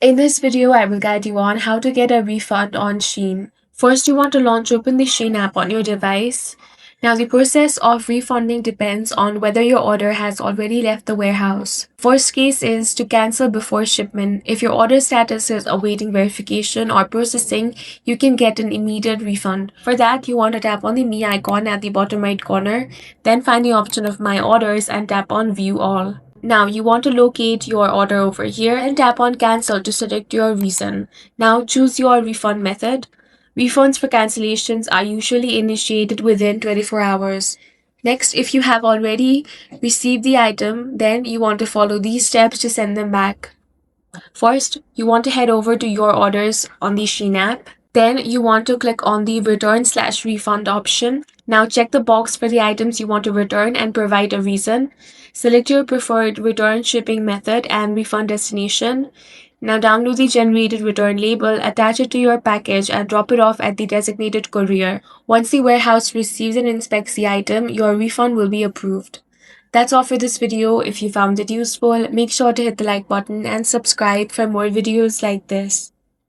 In this video, I will guide you on how to get a refund on SHEIN. First, you want to open the SHEIN app on your device. Now, the process of refunding depends on whether your order has already left the warehouse. First case is to cancel before shipment. If your order status is awaiting verification or processing, you can get an immediate refund. For that, you want to tap on the Me icon at the bottom right corner, then find the option of My Orders and tap on View All. Now you want to locate your order over here and tap on cancel to select your reason. Now choose your refund method. Refunds for cancellations are usually initiated within 24 hours. Next, if you have already received the item, then you want to follow these steps to send them back. First, you want to head over to your orders on the SHEIN app. Then you want to click on the return/refund option. Now check the box for the items you want to return and provide a reason. Select your preferred return shipping method and refund destination. Now download the generated return label, attach it to your package and drop it off at the designated courier. Once the warehouse receives and inspects the item, your refund will be approved. That's all for this video. If you found it useful, make sure to hit the like button and subscribe for more videos like this.